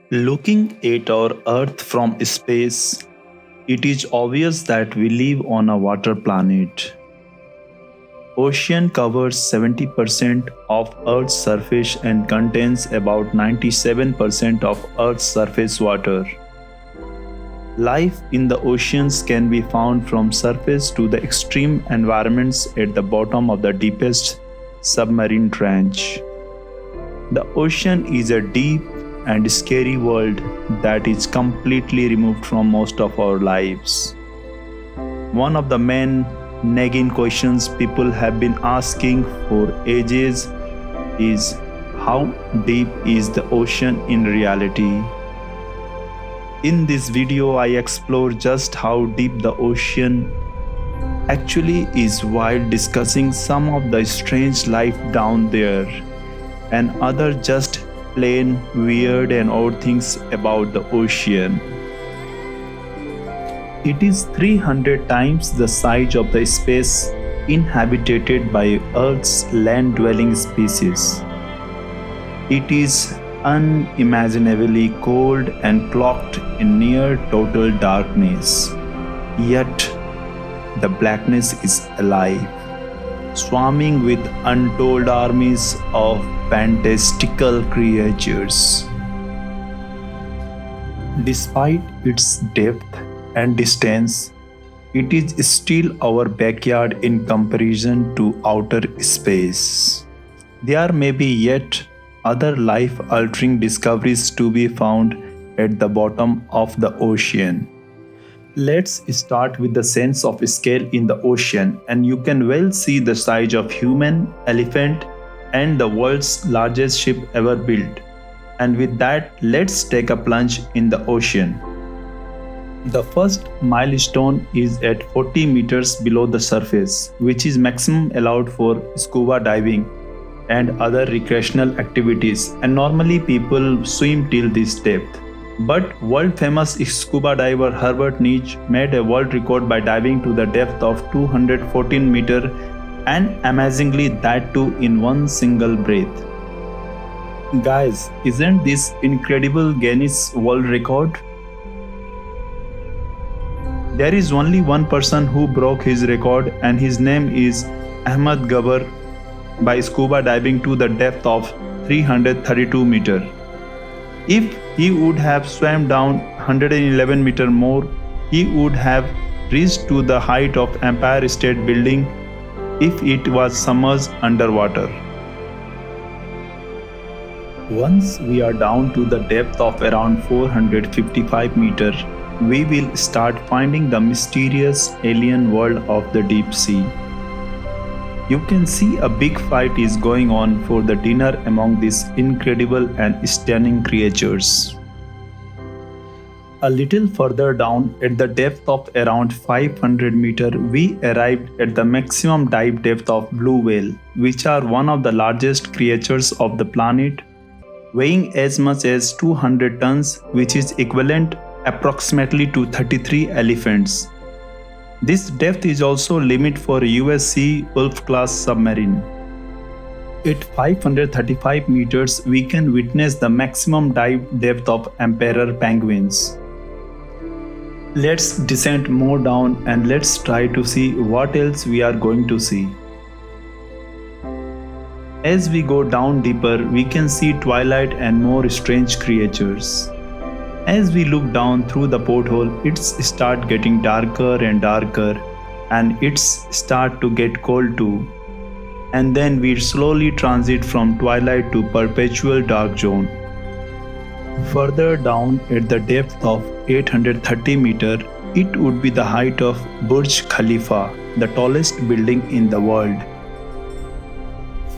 Looking at our Earth from space, it is obvious that we live on a water planet. Ocean covers 70% of Earth's surface and contains about 97% of Earth's surface water. Life in the oceans can be found from surface to the extreme environments at the bottom of the deepest submarine trench. The ocean is a deep and scary world that is completely removed from most of our lives. One of the main nagging questions people have been asking for ages is how deep is the ocean in reality? In this video, I explore just how deep the ocean actually is while discussing some of the strange life down there and other just plain weird and odd things about the ocean. It is 300 times the size of the space inhabited by Earth's land-dwelling species. It is unimaginably cold and cloaked in near total darkness. Yet, the blackness is alive, swarming with untold armies of fantastical creatures. Despite its depth and distance, it is still our backyard in comparison to outer space. There may be yet other life-altering discoveries to be found at the bottom of the ocean. Let's start with the sense of scale in the ocean, and you can well see the size of human, elephant, and the world's largest ship ever built. And with that, let's take a plunge in the ocean. The first milestone is at 40 meters below the surface, which is maximum allowed for scuba diving and other recreational activities, and normally people swim till this depth. But world famous scuba diver Herbert Nietzsche made a world record by diving to the depth of 214 meters, and amazingly that too in one single breath. Guys, isn't this incredible Guinness World Record? There is only one person who broke his record, and his name is Ahmed Gabr, by scuba diving to the depth of 332 meters. If he would have swam down 111 meters more, he would have reached to the height of Empire State Building if it was submerged underwater. Once we are down to the depth of around 455 meters, we will start finding the mysterious alien world of the deep sea. You can see a big fight is going on for the dinner among these incredible and stunning creatures. A little further down, at the depth of around 500 meters, we arrived at the maximum dive depth of blue whale, which are one of the largest creatures of the planet, weighing as much as 200 tons, which is equivalent approximately to 33 elephants. This depth is also limit for USC Wolf class submarine. At 535 meters, we can witness the maximum dive depth of emperor penguins. Let's descend more down and let's try to see what else we are going to see. As we go down deeper, we can see twilight and more strange creatures. As we look down through the porthole, it's start getting darker and darker, and it's start to get cold too. And then we slowly transit from twilight to perpetual dark zone. Further down at the depth of 830 meters, it would be the height of Burj Khalifa, the tallest building in the world.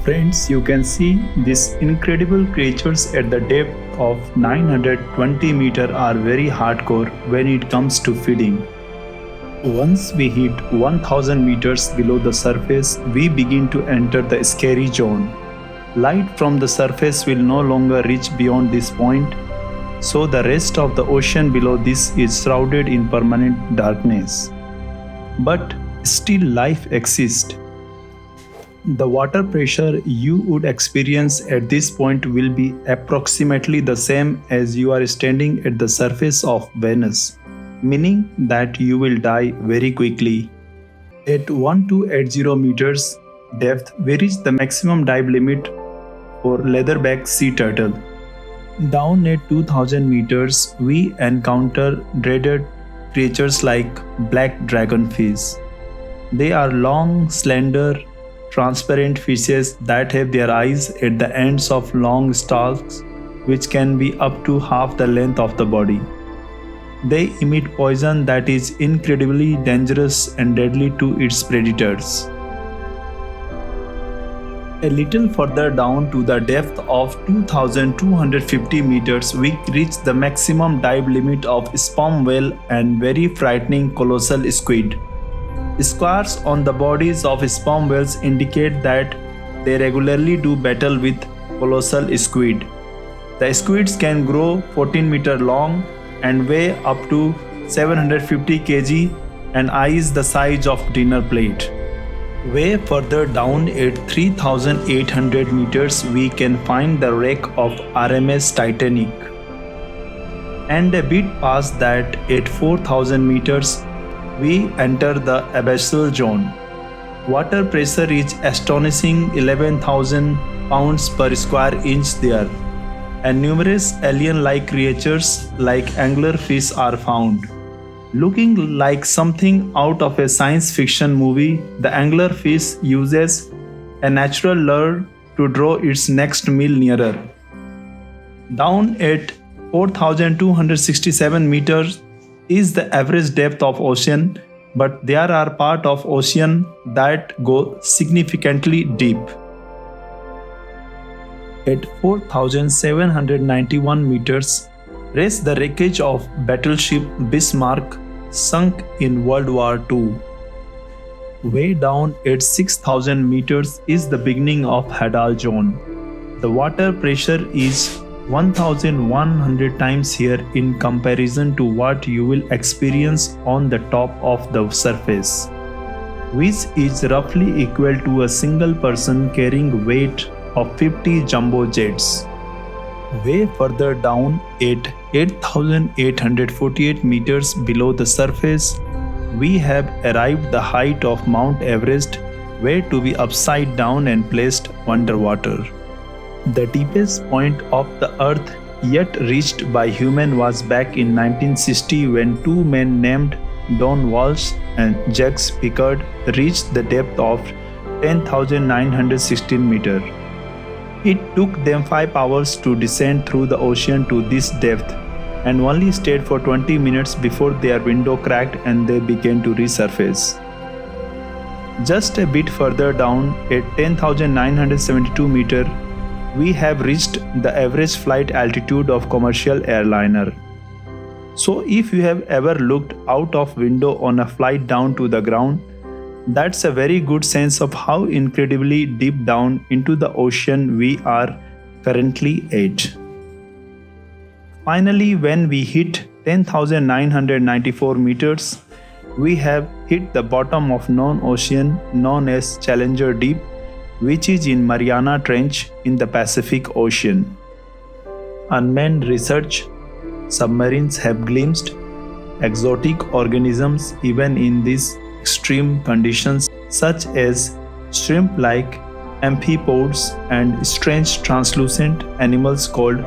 Friends, you can see these incredible creatures at the depth of 920 meters are very hardcore when it comes to feeding. Once we hit 1000 meters below the surface, we begin to enter the scary zone. Light from the surface will no longer reach beyond this point, so the rest of the ocean below this is shrouded in permanent darkness. But still life exists. The water pressure you would experience at this point will be approximately the same as you are standing at the surface of Venus, meaning that you will die very quickly. At 1280 meters depth, we reach the maximum dive limit for leatherback sea turtle. Down at 2000 meters, we encounter dreaded creatures like black dragonfish. They are long, slender, transparent fishes that have their eyes at the ends of long stalks, which can be up to half the length of the body. They emit poison that is incredibly dangerous and deadly to its predators. A little further down to the depth of 2250 meters, we reach the maximum dive limit of sperm whale and very frightening colossal squid. Scars on the bodies of sperm whales indicate that they regularly do battle with colossal squid. The squids can grow 14 meters long and weigh up to 750 kg and eyes the size of dinner plate. Way further down at 3800 meters, we can find the wreck of RMS Titanic. And a bit past that, at 4000 meters, we enter the abyssal zone. Water pressure is astonishing 11,000 pounds per square inch there, and numerous alien-like creatures like anglerfish are found. Looking like something out of a science fiction movie, the anglerfish uses a natural lure to draw its next meal nearer. Down at 4,267 meters is the average depth of ocean, but there are parts of ocean that go significantly deep. At 4,791 meters, rests the wreckage of battleship Bismarck sunk in World War II. Way down at 6,000 meters is the beginning of Hadal Zone. The water pressure is 1,100 times here in comparison to what you will experience on the top of the surface, which is roughly equal to a single person carrying weight of 50 jumbo jets. Way further down at 8,848 meters below the surface, we have arrived the height of Mount Everest, where to be upside down and placed underwater. The deepest point of the earth yet reached by human was back in 1960 when two men named Don Walsh and Jacques Piccard reached the depth of 10,916 meters. It took them 5 hours to descend through the ocean to this depth and only stayed for 20 minutes before their window cracked and they began to resurface. Just a bit further down at 10,972 meters, we have reached the average flight altitude of commercial airliner. So if you have ever looked out of window on a flight down to the ground, that's a very good sense of how incredibly deep down into the ocean we are currently at. Finally, when we hit 10,994 meters, we have hit the bottom of known ocean known as Challenger Deep, which is in Mariana Trench in the Pacific Ocean. Unmanned research submarines have glimpsed exotic organisms even in these extreme conditions, such as shrimp-like amphipods and strange translucent animals called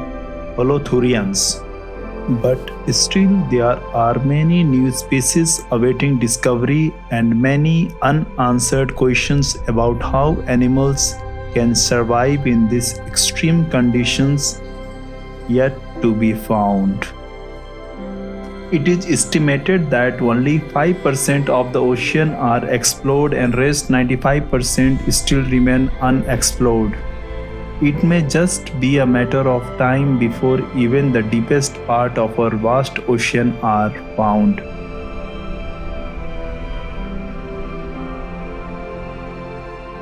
holothurians. But still there are many new species awaiting discovery and many unanswered questions about how animals can survive in these extreme conditions yet to be found. It is estimated that only 5% of the ocean are explored and rest 95% still remain unexplored. It may just be a matter of time before even the deepest part of our vast ocean are found.